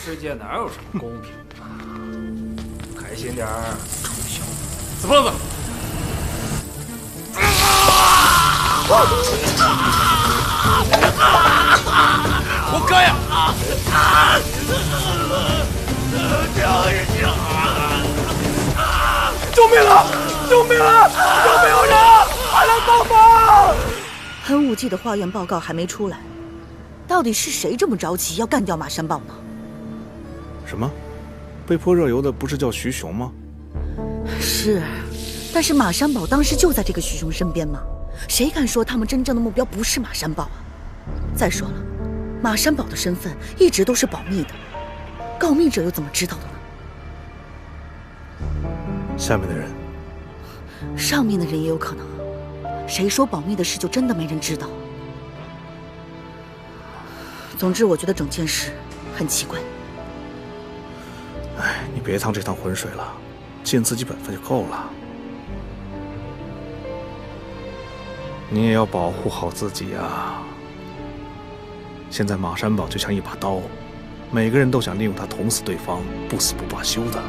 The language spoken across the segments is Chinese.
世界哪有什么公平啊？开心点儿，臭小子！死胖子！活该呀！救命啊！救命啊！有没有人？快来帮忙！喷雾剂的化验报告还没出来，到底是谁这么着急要干掉马山堡呢？什么？被泼热油的不是叫徐雄吗？是，但是马山堡当时就在这个徐雄身边嘛，谁敢说他们真正的目标不是马山堡啊？再说了，马山堡的身份一直都是保密的，告密者又怎么知道的呢？下面的人，上面的人也有可能。谁说保密的事就真的没人知道？总之，我觉得整件事很奇怪。哎，你别趟这趟浑水了，尽自己本分就够了。你也要保护好自己呀。现在马山堡就像一把刀，每个人都想利用它捅死对方，不死不罢休的。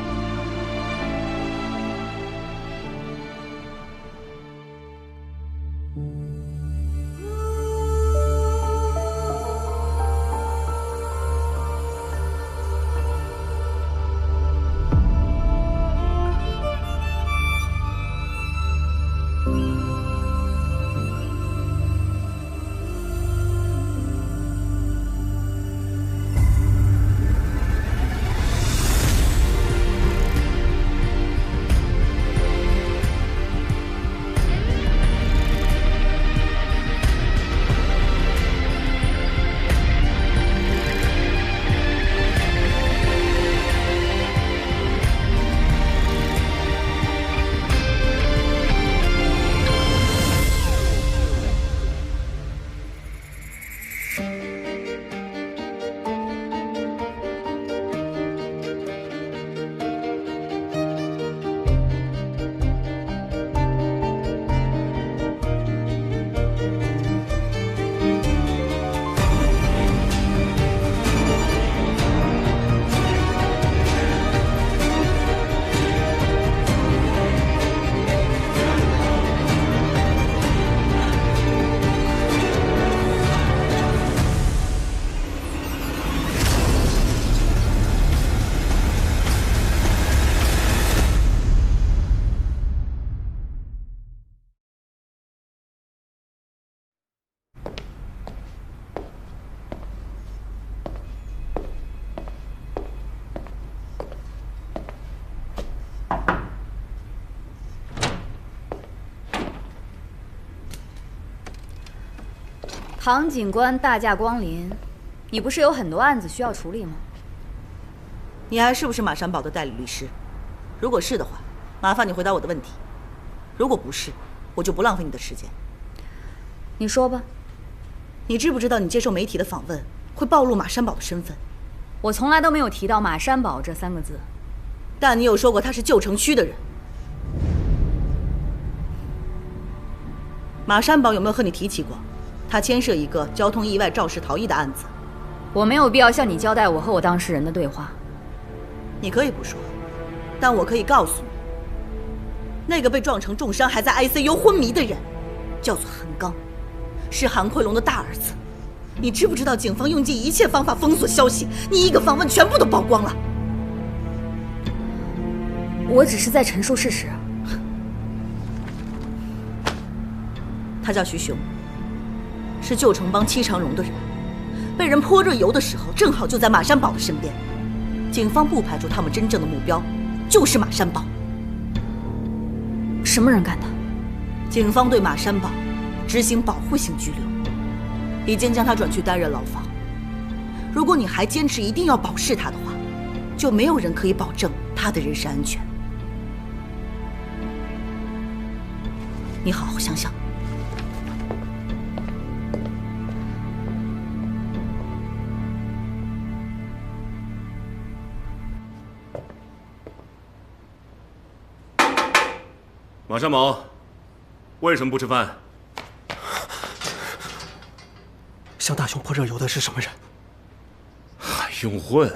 唐警官大驾光临，你不是有很多案子需要处理吗？你还是不是马山堡的代理律师？如果是的话，麻烦你回答我的问题；如果不是，我就不浪费你的时间。你说吧。你知不知道你接受媒体的访问会暴露马山堡的身份？我从来都没有提到马山堡这3个字。但你有说过他是旧城区的人。马山堡有没有和你提起过？他牵涉一个交通意外肇事逃逸的案子。我没有必要向你交代我和我当事人的对话。你可以不说，但我可以告诉你，那个被撞成重伤还在 ICU 昏迷的人，叫做韩刚，是韩奎龙的大儿子。你知不知道警方用尽一切方法封锁消息，你一个访问全部都曝光了。我只是在陈述事实。他叫徐雄，是旧城帮戚长荣的人，被人泼热油的时候，正好就在马山堡的身边。警方不排除他们真正的目标就是马山堡。什么人干的？警方对马山堡执行保护性拘留，已经将他转去担任牢房。如果你还坚持一定要保释他的话，就没有人可以保证他的人身安全。你好好想想。马山堡，为什么不吃饭？向大雄泼热油的是什么人？还用问？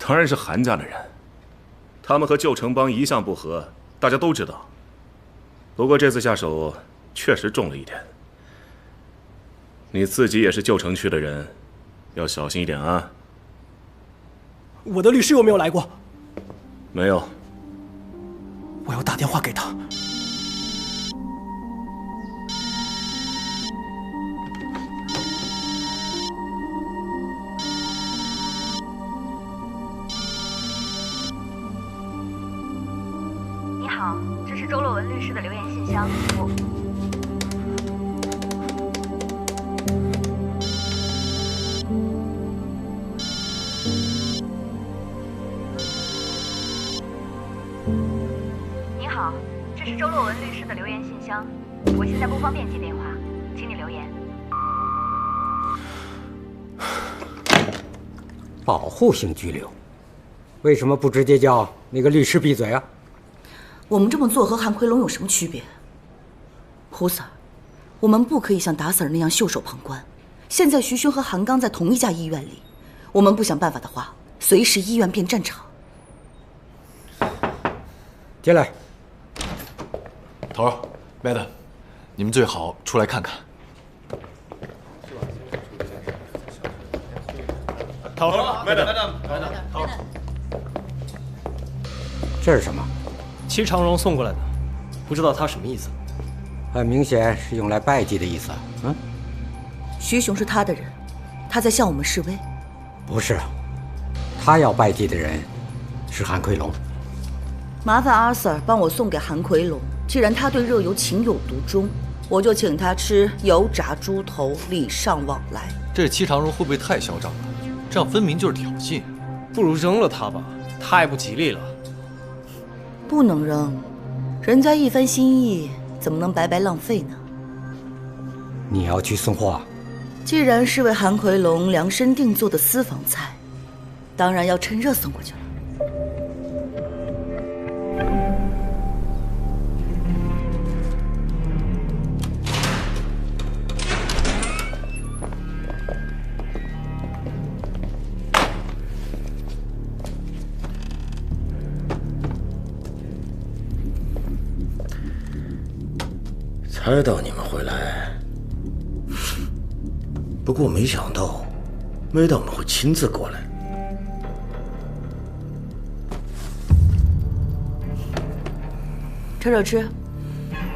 当然是韩家的人，他们和旧城帮一向不和，大家都知道。不过这次下手确实重了一点。你自己也是旧城区的人，要小心一点啊。我的律师有没有来过？没有。我要打电话给他。你好，这是周洛文律师的留言信箱。你好，这是周洛文律师的留言信箱。我现在不方便接电话，请你留言。保护性拘留，为什么不直接叫那个律师闭嘴啊？我们这么做和韩奎龙有什么区别？胡 Sir， 我们不可以像达 Sir 那样袖手旁观。现在徐兄和韩刚在同一家医院里，我们不想办法的话，随时医院变战场。进来。头儿 ，Madam， 你们最好出来看看。头儿 ，Madam， 头儿，这是什么？戚长荣送过来的，不知道他什么意思。很明显是用来拜祭的意思。嗯，徐雄是他的人，他在向我们示威。不是，他要拜祭的人是韩奎龙。麻烦阿 Sir 帮我送给韩奎龙，既然他对热油情有独钟，我就请他吃油炸猪头，礼尚往来。这戚长荣会不会太嚣张了？这样分明就是挑衅。不如扔了他吧，太不吉利了。不能扔，人家一番心意，怎么能白白浪费呢？你要去送货？既然是为韩奎龙量身定做的私房菜，当然要趁热送过去了。猜到你们会来，不过没想到Madam会亲自过来。吃，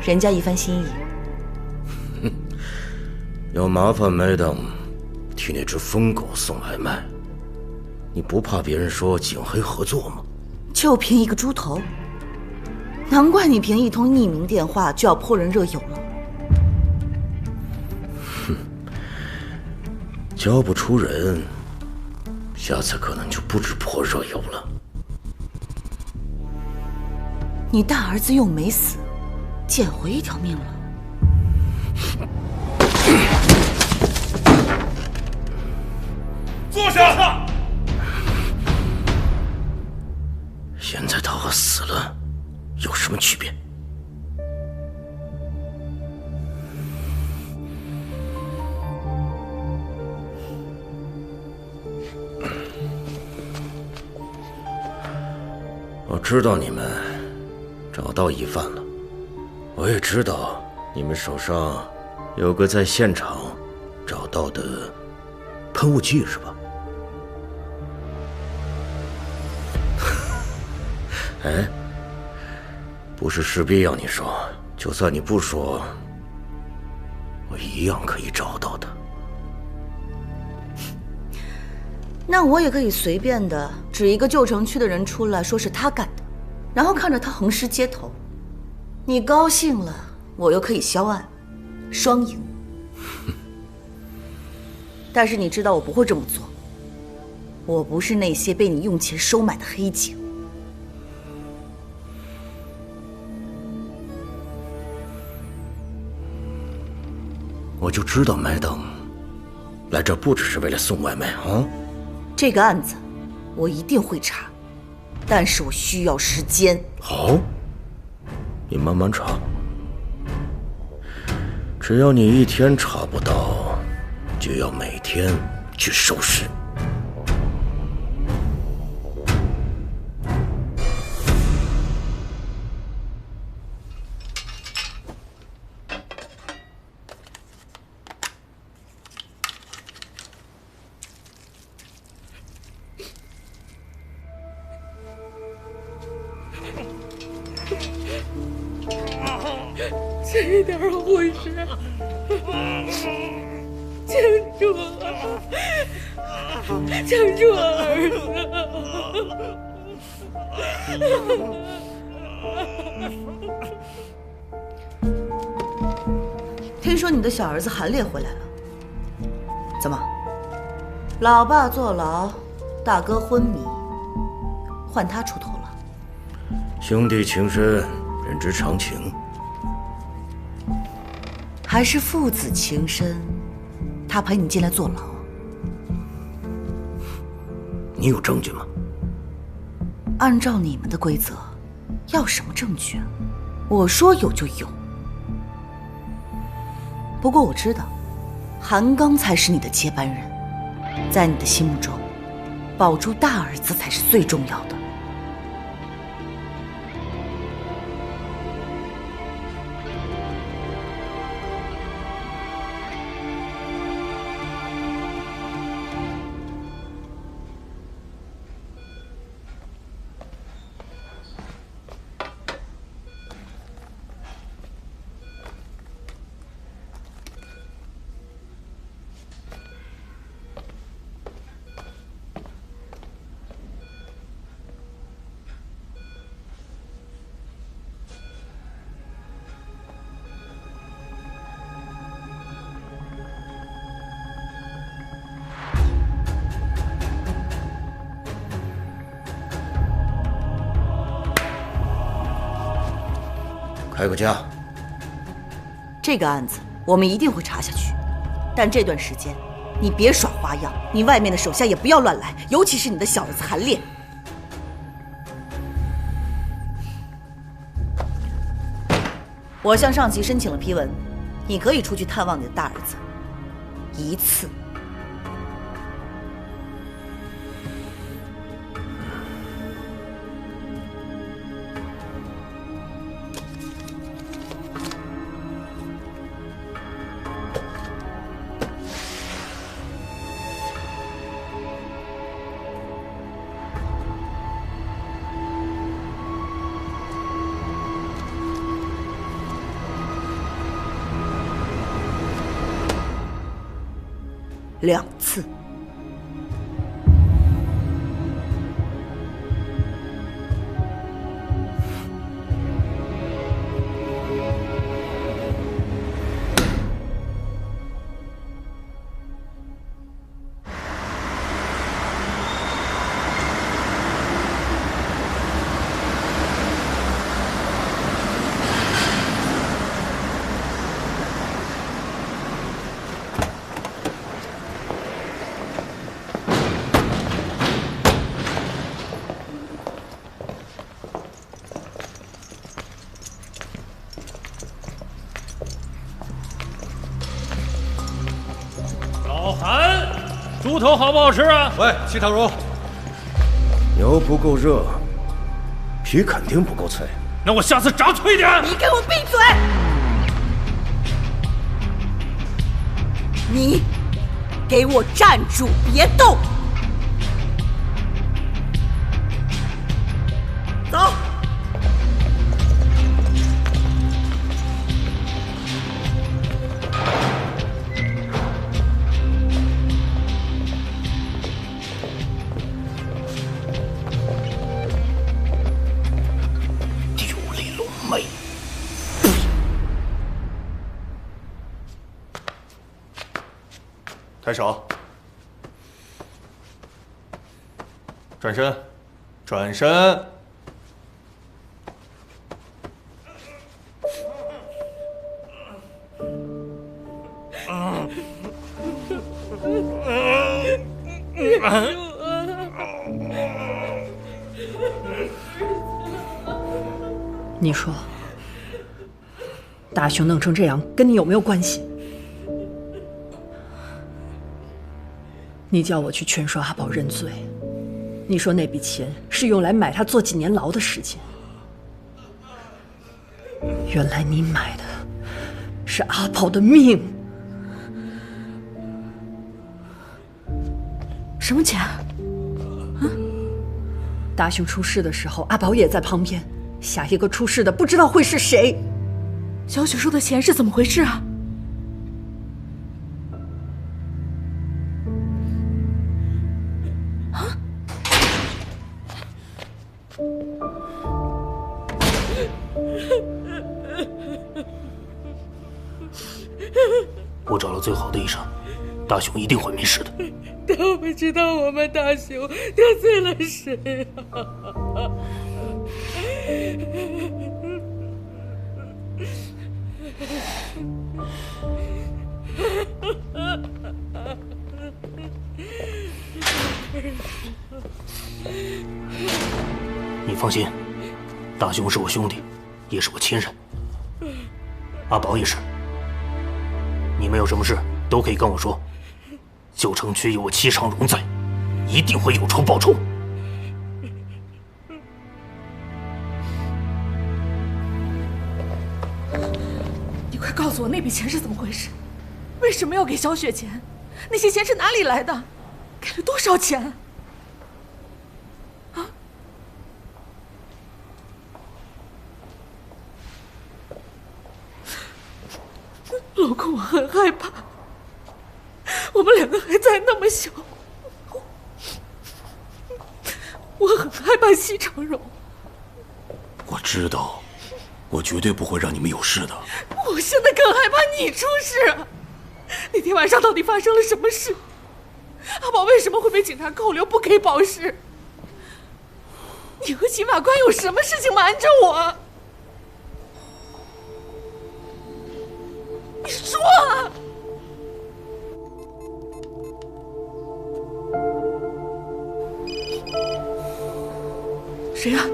人家一番心意。要麻烦Madam替那只疯狗送外卖，你不怕别人说警黑合作吗？就凭一个猪头？难怪你凭一通匿名电话就要泼人热油了。哼，教不出人，下次可能就不止泼热油了。你大儿子又没死，捡回一条命了。坐下。现在他和死了有什么区别？我知道你们找到疑犯了，我也知道你们手上有个在现场找到的喷雾剂，是吧？哎，不是势必要你说，就算你不说，我一样可以找到的。那我也可以随便的指一个旧城区的人出来说是他干的，然后看着他横尸街头，你高兴了，我又可以销案，双赢。但是你知道我不会这么做，我不是那些被你用钱收买的黑警。我就知道Madam来这不只是为了送外卖啊！这个案子我一定会查，但是我需要时间。好，你慢慢查，只要你一天查不到，就要每天去收尸。这点婚事，撑住啊！撑住啊，儿子！听说你的小儿子韩烈回来了，怎么？老爸坐牢，大哥昏迷，换他出头了？兄弟情深，人之常情。还是父子情深，他陪你进来坐牢？你有证据吗？按照你们的规则，要什么证据啊？我说有就有。不过我知道，韩刚才是你的接班人，在你的心目中，保住大儿子才是最重要的。开个价。这个案子我们一定会查下去，但这段时间你别耍花样，你外面的手下也不要乱来，尤其是你的小儿子韩烈。我向上级申请了批文，你可以出去探望你的大儿子一次。2次。老韩，猪头好不好吃啊？喂，西塘荣，油不够热，皮肯定不够脆。那我下次炸脆点。你给我闭嘴！你给我站住，别动！走。抬手，转身，转身。你说，大雄弄成这样，跟你有没有关系？你叫我去劝说阿宝认罪，你说那笔钱是用来买他坐几年牢的时间，原来你买的是阿宝的命。什么钱？啊？大雄出事的时候，阿宝也在旁边，下一个出事的不知道会是谁。小雪说的钱是怎么回事啊？我找了最好的医生，大雄一定会没事的。他不知道我们大雄得罪了谁啊！你放心，大雄是我兄弟，也是我亲人。阿宝也是。你们有什么事都可以跟我说。旧城区有我戚长荣在，一定会有仇报仇。你快告诉我那笔钱是怎么回事？为什么要给小雪钱？那些钱是哪里来的？给了多少钱？啊？老公，我很害怕。我们两个还在那么小，我很害怕戚长荣。我知道，我绝对不会让你们有事的。我现在更害怕你出事。那天晚上到底发生了什么事？阿宝为什么会被警察扣留不给保释？你和秦法官有什么事情瞒着我？你说啊！谁呀？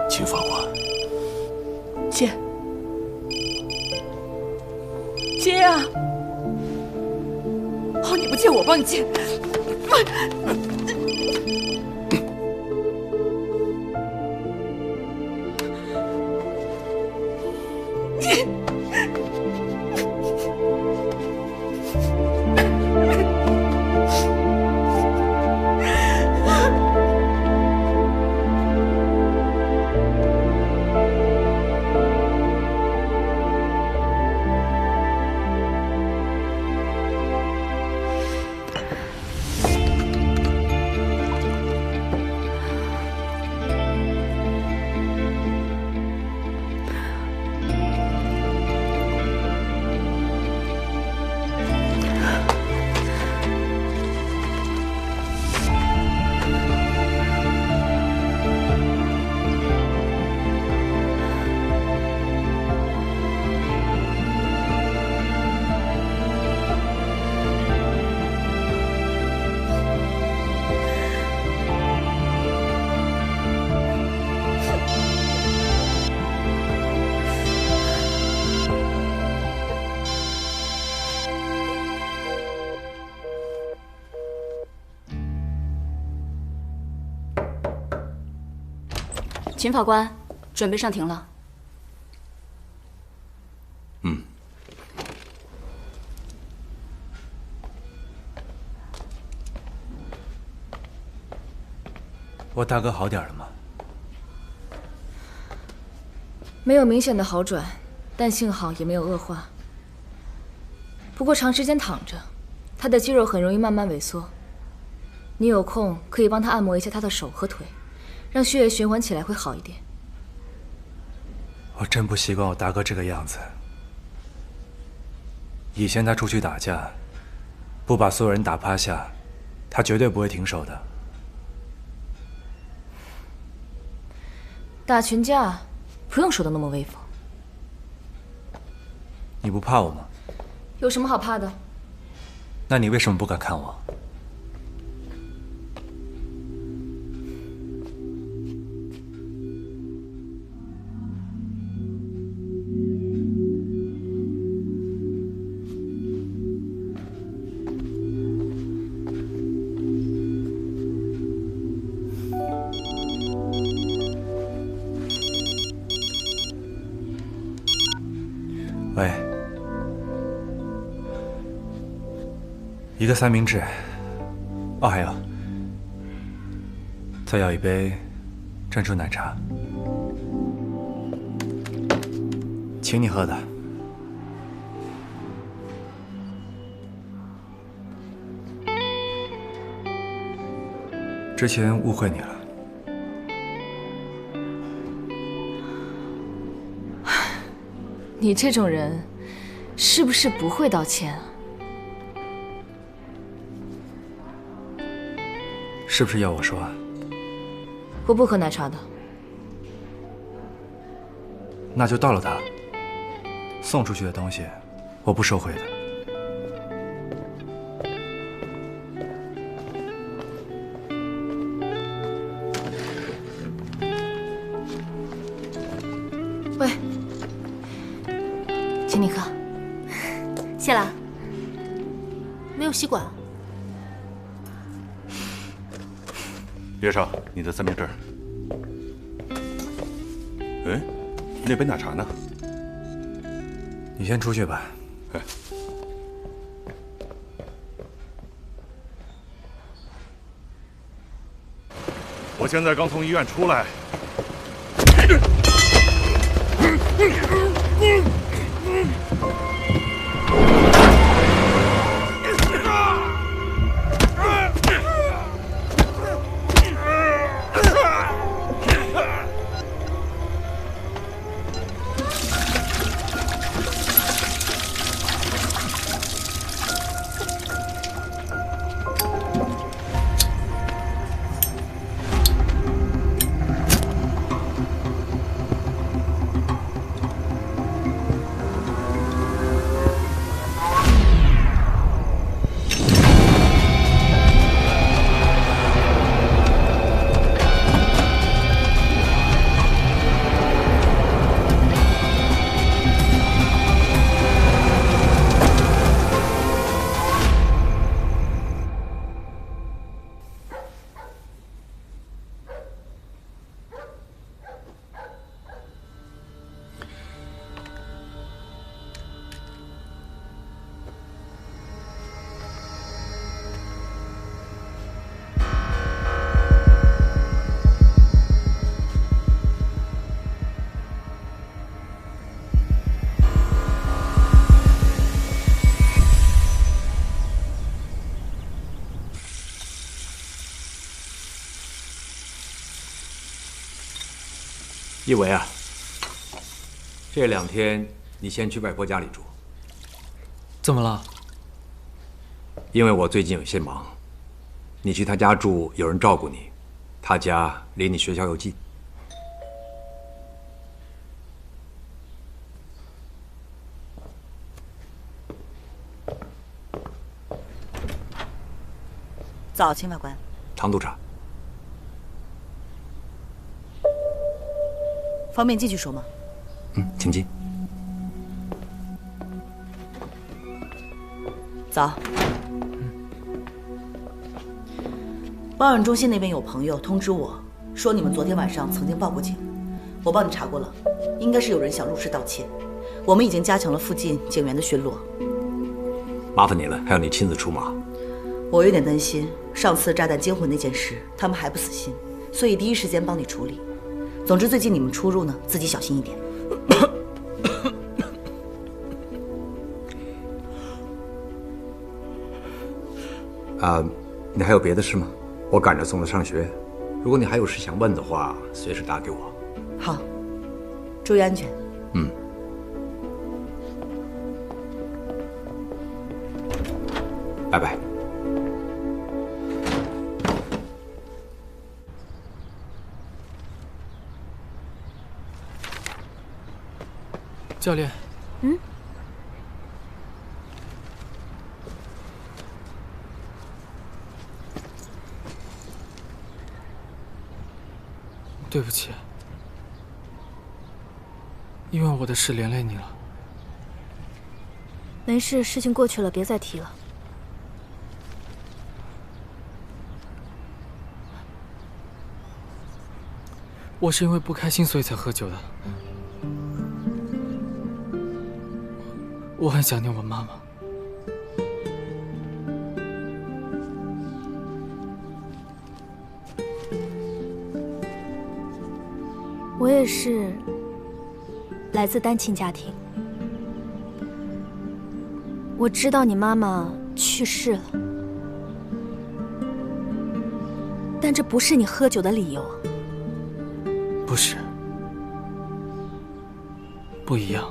秦法官，接，接呀！好，你不接我帮你接。秦法官，准备上庭了。嗯。我大哥好点了吗？没有明显的好转，但幸好也没有恶化。不过长时间躺着，他的肌肉很容易慢慢萎缩。你有空可以帮他按摩一下他的手和腿。让血液循环起来会好一点。我真不习惯我大哥这个样子。以前他出去打架，不把所有人打趴下，他绝对不会停手的。打群架不用说的那么威风。你不怕我吗？有什么好怕的？那你为什么不敢看我？喂，一个3明治，哦，还有，再要一杯珍珠奶茶，请你喝的。之前误会你了。你这种人，是不是不会道歉啊？是不是要我说啊？我不喝奶茶的。那就倒了它。送出去的东西，我不收回的。喂，请你喝。谢了。没有吸管。岳少，你的3明治。哎，那杯奶茶呢？你先出去吧。哎。我现在刚从医院出来。一伟啊，这2天你先去外婆家里住。怎么了？因为我最近有些忙，你去她家住，有人照顾你，她家离你学校又近。早，秦法官。唐督察。方便进去说吗？请进。早。报案中心那边有朋友通知我说，你们昨天晚上曾经报过警，我帮你查过了，应该是有人想入室盗窃。我们已经加强了附近警员的巡逻。麻烦你了，还要你亲自出马。我有点担心上次炸弹惊魂那件事，他们还不死心，所以第一时间帮你处理。总之，最近你们出入呢，自己小心一点。你还有别的事吗？我赶着送他上学，如果你还有事想问的话，随时打给我。好，注意安全。拜拜。教练，对不起，因为我的事连累你了。没事，事情过去了，别再提了。我是因为不开心所以才喝酒的。我很想念我妈妈。我也是来自单亲家庭，我知道你妈妈去世了，但这不是你喝酒的理由。不是，不一样。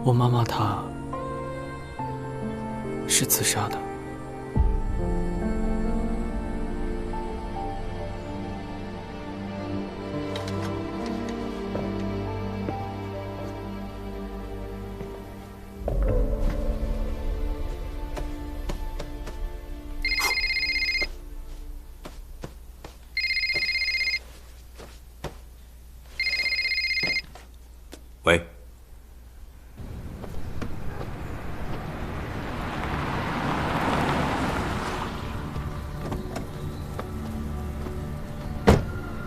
我妈妈她是自杀的。喂。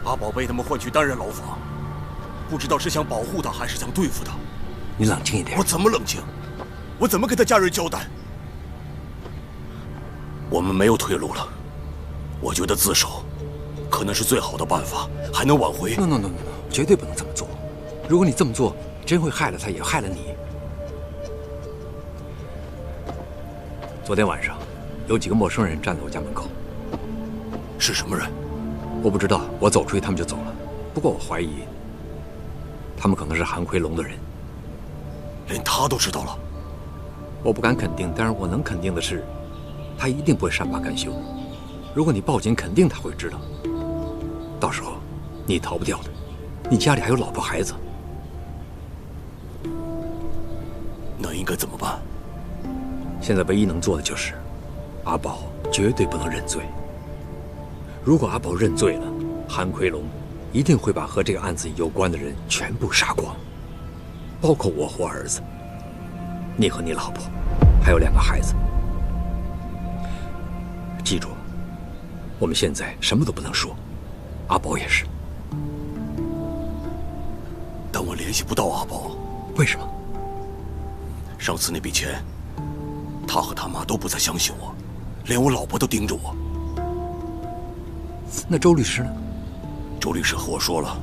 阿宝被他们换去担任牢房，不知道是想保护他还是想对付他。你冷静一点。我怎么冷静？我怎么跟他家人交代？我们没有退路了。我觉得自首可能是最好的办法，还能挽回。No， 绝对不能这么做。如果你这么做，真会害了他，也害了你。昨天晚上，有几个陌生人站在我家门口。是什么人？我不知道，我走出去他们就走了。不过我怀疑，他们可能是韩奎龙的人。连他都知道了？我不敢肯定，但是我能肯定的是，他一定不会善罢甘休。如果你报警，肯定他会知道。到时候，你逃不掉的。你家里还有老婆孩子。那应该怎么办？现在唯一能做的就是，阿宝绝对不能认罪。如果阿宝认罪了，韩奎龙一定会把和这个案子有关的人全部杀光，包括我和儿子，你和你老婆，还有2个孩子。记住，我们现在什么都不能说，阿宝也是。但我联系不到阿宝。为什么？上次那笔钱，他和他妈都不再相信我，连我老婆都盯着我。那周律师呢？周律师和我说了，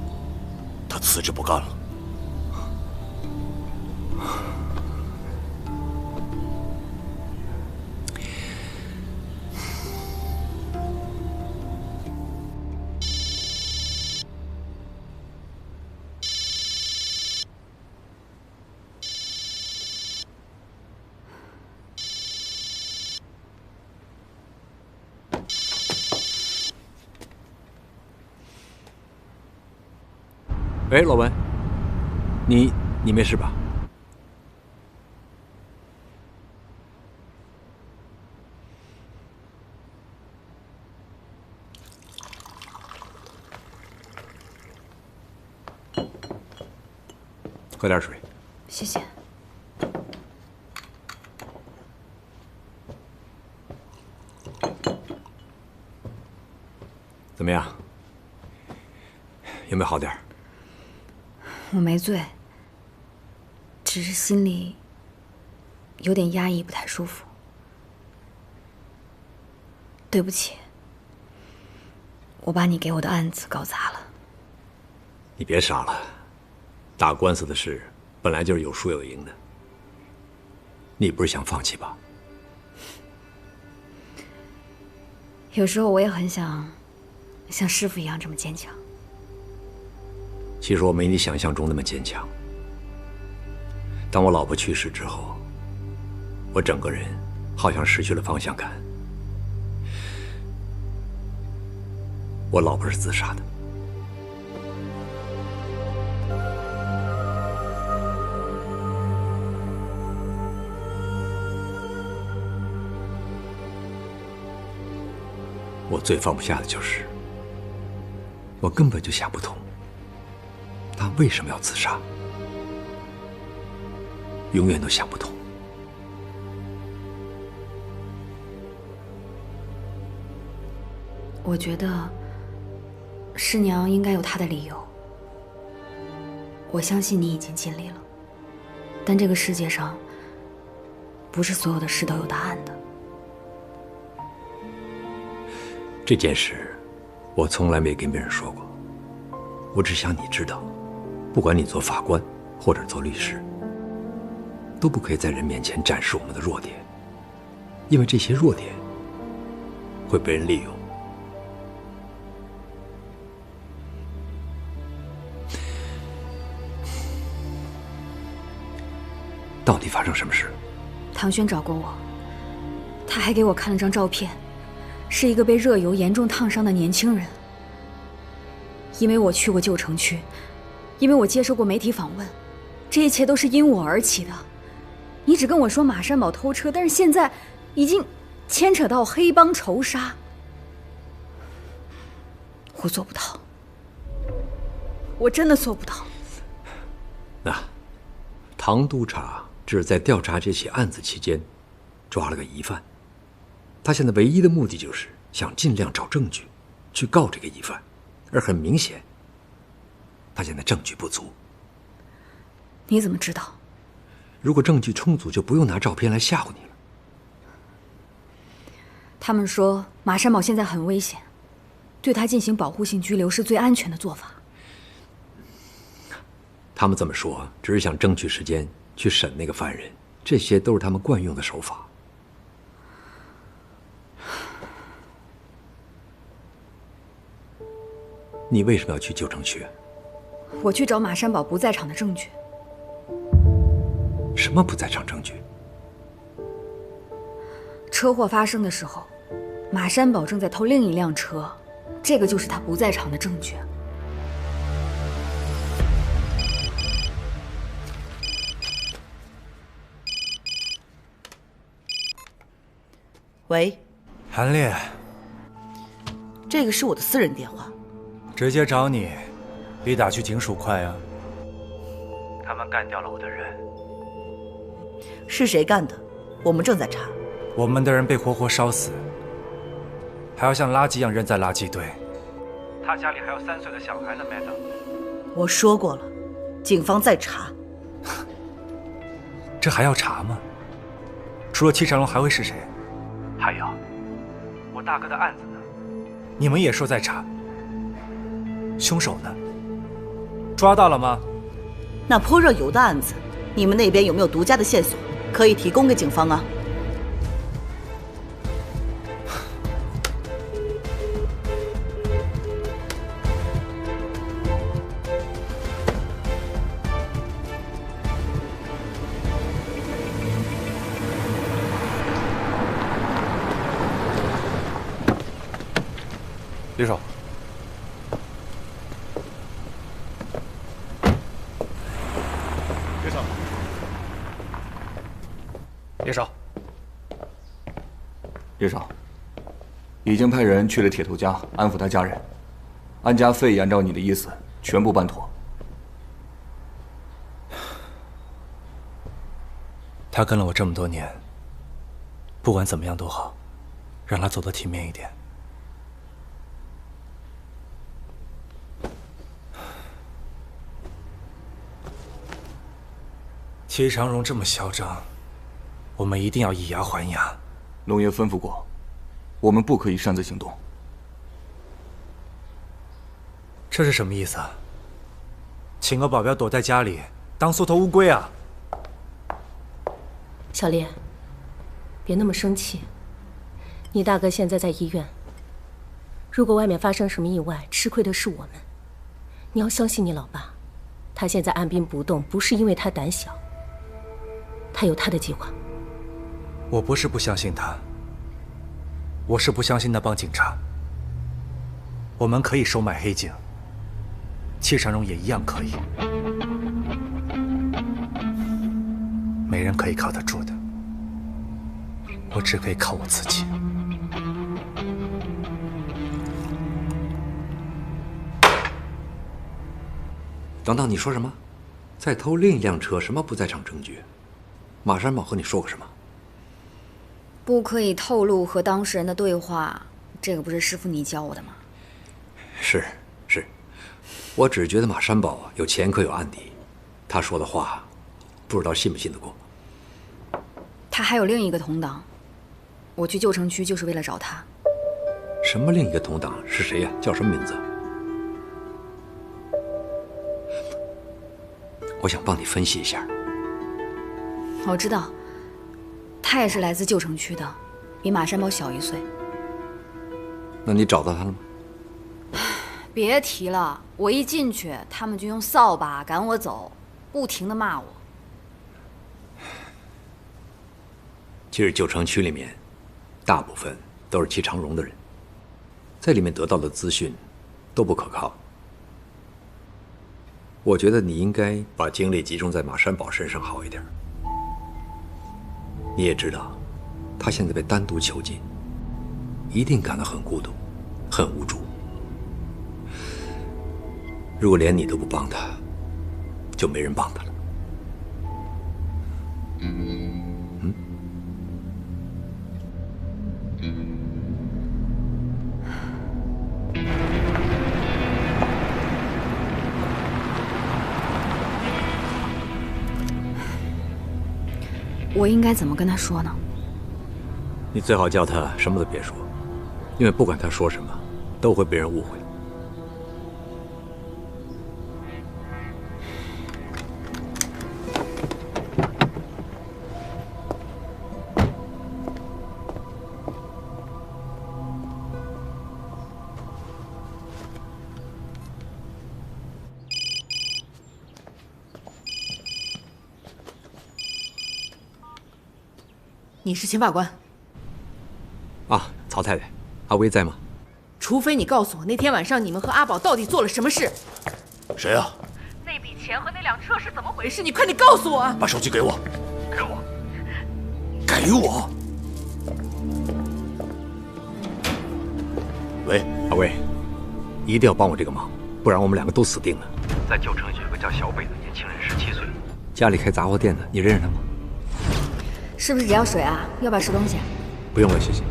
他辞职不干了。喂，老文，你没事吧？喝点水。谢谢。怎么样？有没有好点儿？我没醉，只是心里有点压抑，不太舒服。对不起，我把你给我的案子搞砸了。你别傻了，打官司的事本来就是有输有赢的。你不是想放弃吧？有时候我也很想像师傅一样这么坚强。其实我没你想象中那么坚强。当我老婆去世之后，我整个人好像失去了方向感。我老婆是自杀的。我最放不下的就是，我根本就想不通，他为什么要自杀。永远都想不通。我觉得师娘应该有她的理由。我相信你已经尽力了，但这个世界上不是所有的事都有答案的。这件事，我从来没跟别人说过。我只想你知道，不管你做法官或者做律师，都不可以在人面前展示我们的弱点，因为这些弱点会被人利用。到底发生什么事？唐轩找过我，他还给我看了张照片，是一个被热油严重烫伤的年轻人。因为我去过旧城区，因为我接受过媒体访问，这一切都是因我而起的。你只跟我说马山宝偷车，但是现在已经牵扯到黑帮仇杀，我做不到，我真的做不到。那唐督察只是在调查这起案子期间抓了个疑犯，他现在唯一的目的就是想尽量找证据去告这个疑犯，而很明显他现在证据不足。你怎么知道？如果证据充足，就不用拿照片来吓唬你了。他们说马山宝现在很危险，对他进行保护性拘留是最安全的做法。他们这么说，只是想争取时间去审那个犯人，这些都是他们惯用的手法。你为什么要去旧城区？我去找马山宝不在场的证据。什么不在场证据？车祸发生的时候，马山宝正在偷另一辆车，这个就是他不在场的证据。喂，韩烈，这个是我的私人电话。直接找你，比打去警署快啊！他们干掉了我的人。是谁干的？我们正在查。我们的人被活活烧死，还要像垃圾一样扔在垃圾堆。他家里还有3岁的小孩呢，Madam。我说过了，警方在查。这还要查吗？除了戚长龙还会是谁？还有，我大哥的案子呢？你们也说在查。凶手呢？抓到了吗？那泼热油的案子，你们那边有没有独家的线索可以提供给警方啊？李少，别上。叶少，叶少，已经派人去了铁头家安抚他家人，安家费也按照你的意思全部办妥。他跟了我这么多年，不管怎么样都好，让他走得体面一点。戚长荣这么嚣张，我们一定要以牙还牙。龙爷吩咐过，我们不可以擅自行动。这是什么意思啊？请个保镖躲在家里当缩头乌龟啊？小烈，别那么生气。你大哥现在在医院，如果外面发生什么意外，吃亏的是我们。你要相信你老爸，他现在按兵不动，不是因为他胆小，他有他的计划。我不是不相信他，我是不相信那帮警察。我们可以收买黑警，戚长荣也一样可以。没人可以靠得住的，我只可以靠我自己。等等，你说什么？再偷另一辆车，什么不在场证据？马山宝和你说过什么？不可以透露和当事人的对话，这个不是师傅你教我的吗？是，我只觉得马山宝有前科有案底，他说的话，不知道信不信得过。他还有另一个同党，我去旧城区就是为了找他。什么另一个同党是谁呀？叫什么名字？我想帮你分析一下。我知道，他也是来自旧城区的，比马山宝小1岁。那你找到他了吗？别提了，我一进去，他们就用扫把赶我走，不停地骂我。其实旧城区里面，大部分都是齐长荣的人，在里面得到的资讯都不可靠。我觉得你应该把精力集中在马山宝身上好一点。你也知道，他现在被单独囚禁，一定感到很孤独，很无助。如果连你都不帮他，就没人帮他了。我应该怎么跟他说呢？你最好叫他什么都别说，因为不管他说什么，都会被人误会。你是秦法官啊，曹太太，阿威在吗？除非你告诉我那天晚上你们和阿宝到底做了什么事。谁啊？那笔钱和那辆车是怎么回事？你快点告诉我啊！把手机给我，给我，给我！喂，阿威，一定要帮我这个忙，不然我们两个都死定了。在旧城有个叫小北的年轻人，17岁，家里开杂货店的，你认识他吗？是不是只要水啊？要不要吃东西？不用了，谢谢。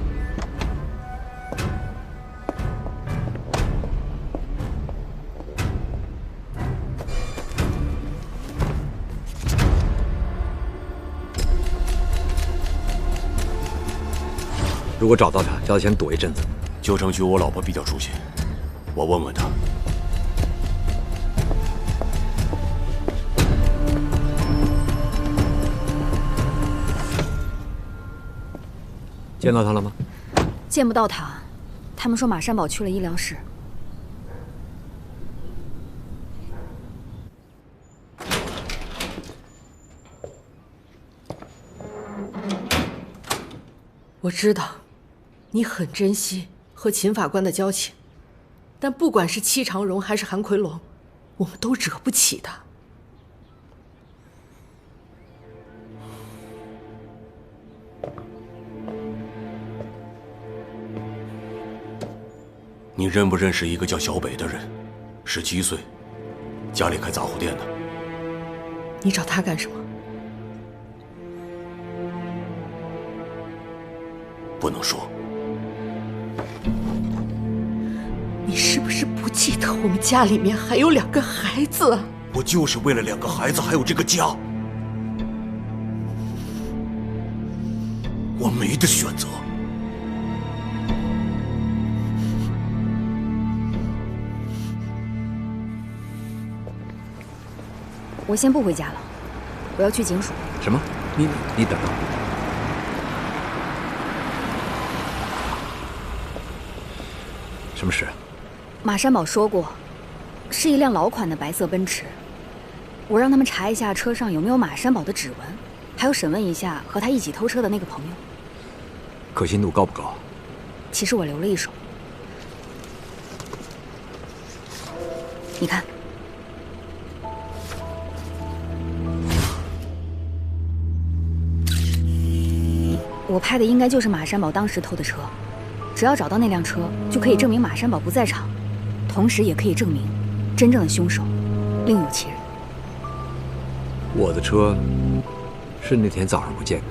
如果找到他，叫他先躲一阵子。旧城区我老婆比较熟悉，我问问他。见到他了吗？见不到他，他们说马山宝去了医疗室。我知道，你很珍惜和秦法官的交情，但不管是戚长荣还是韩奎龙，我们都惹不起他。你认不认识一个叫小北的人？17岁，家里开杂货店的。你找他干什么？不能说。你是不是不记得我们家里面还有2个孩子啊？我就是为了2个孩子，还有这个家，我没得选择。我先不回家了，我要去警署。什么？你等等。什么事？马山宝说过，是一辆老款的白色奔驰。我让他们查一下车上有没有马山宝的指纹，还有审问一下和他一起偷车的那个朋友。可信度高不高？其实我留了一手，你看。我拍的应该就是马山宝当时偷的车，只要找到那辆车，就可以证明马山宝不在场，同时也可以证明真正的凶手另有其人。我的车是那天早上不见的。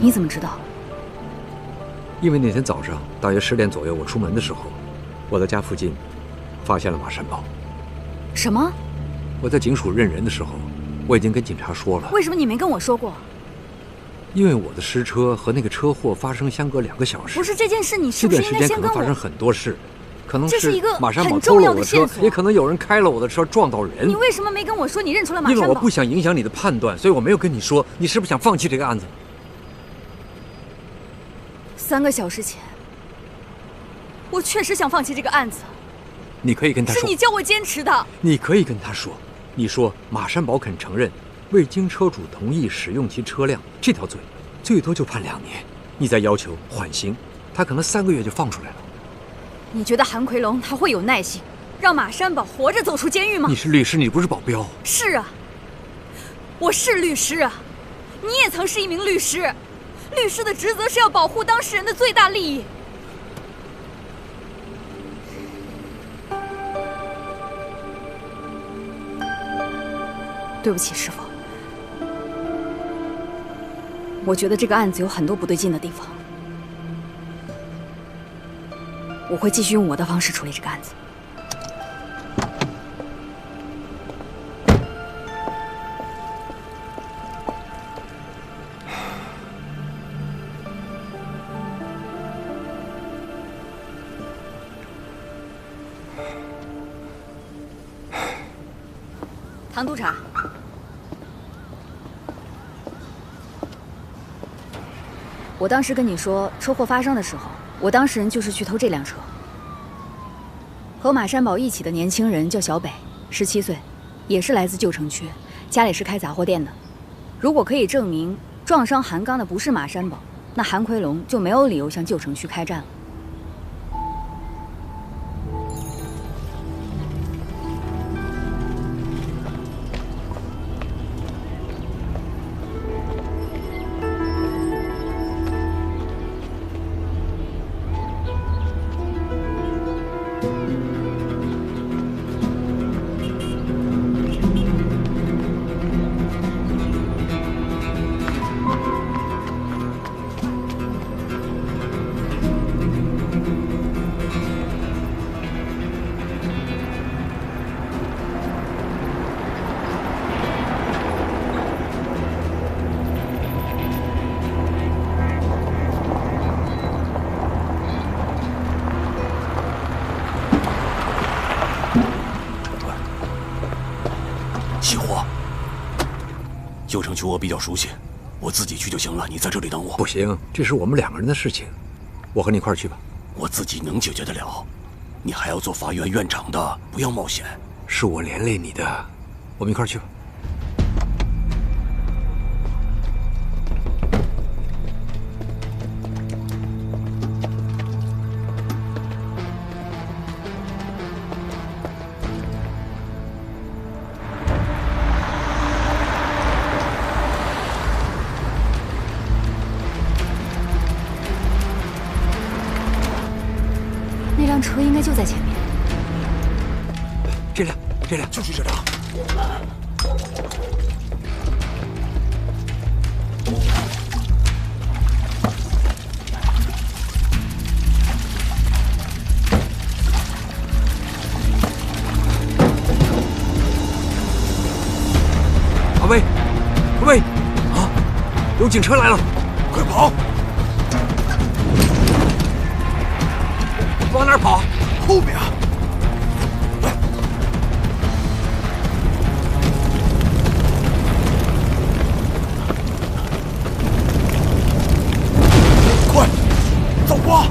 你怎么知道？因为那天早上大约10点左右，我出门的时候，我的家附近发现了马山堡。什么？我在警署认人的时候，我已经跟警察说了。为什么你没跟我说过？因为我的尸车和那个车祸发生相隔2个小时。不是这件事，你是不是应该先跟我？这段时间可能发生很多事，可能是这是一个马山堡很重要偷了我的车的线索，也可能有人开了我的车撞到人。你为什么没跟我说你认出了马山堡？因为我不想影响你的判断，所以我没有跟你说。你是不是想放弃这个案子？3个小时前，我确实想放弃这个案子。你可以跟他说，是你叫我坚持的。你可以跟他说，你说马山堡肯承认未经车主同意使用其车辆这条罪，最多就判2年。你再要求缓刑，他可能3个月就放出来了。你觉得韩奎龙他会有耐心，让马山堡活着走出监狱吗？你是律师，你不是保镖。是啊，我是律师啊，你也曾是一名律师。律师的职责是要保护当事人的最大利益。对不起，师傅。我觉得这个案子有很多不对劲的地方，我会继续用我的方式处理这个案子。唐督察。我当时跟你说，车祸发生的时候，我当事人就是去偷这辆车。和马山堡一起的年轻人叫小北，17岁，也是来自旧城区，家里是开杂货店的。如果可以证明撞伤韩刚的不是马山堡，那韩奎龙就没有理由向旧城区开战了。旧城区我比较熟悉，我自己去就行了，你在这里等我。不行，这是我们2个人的事情，我和你一块儿去吧。我自己能解决得了，你还要做法院院长的，不要冒险。是我连累你的，我们一块儿去吧。那辆车应该就在前面。这辆就是这辆。阿威，阿威，啊，有警车来了，快跑！往哪儿跑？后面啊！快，走吧！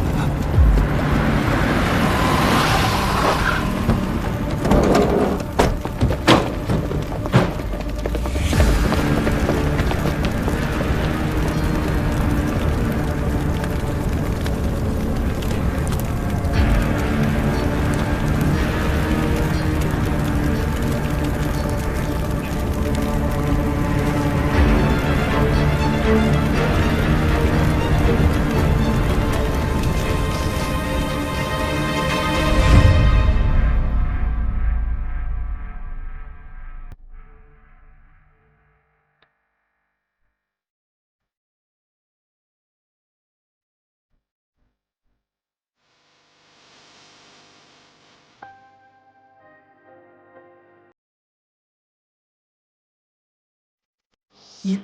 煙。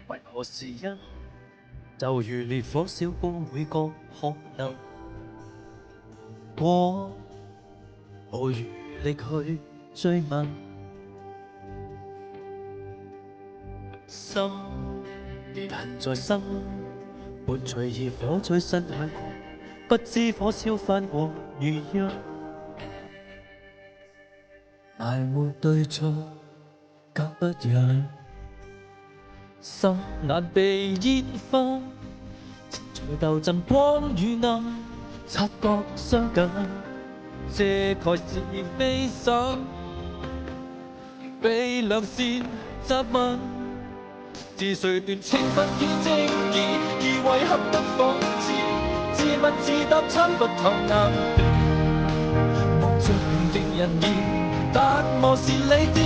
為何是因？就如烈火燒光每個可能。我無餘力去追問，心裂痕在心，沒隨意火再失去，不知火燒翻過如一。埋沒對錯，隔不遠，心眼被煙熏，在鬥爭光與暗，察覺相近，遮蓋是非心，被兩線責問，自誰斷情分與正義，而遺憾得諷刺，自問自答參不透暗斷，望着平靜人言。但無是理智，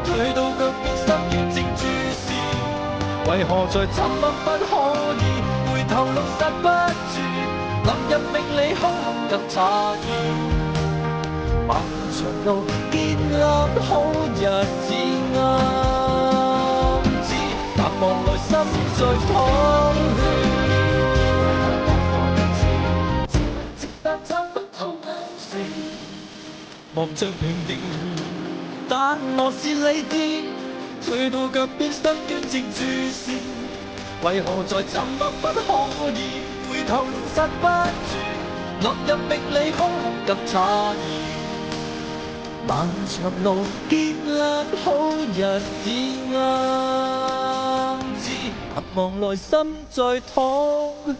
退到腳邊心願正注視，為何在沉默不可以，回頭落實不住，臨入命理空更詫異，漫長路建立好日子暗指，但望來心在淌血。望着平定，但我是理智，退到腳邊心願正注視，為何在沉默不可以，回頭剎不住，落入命理空更詫異，漫長路建立好日子暗指，盼望來心在淌血。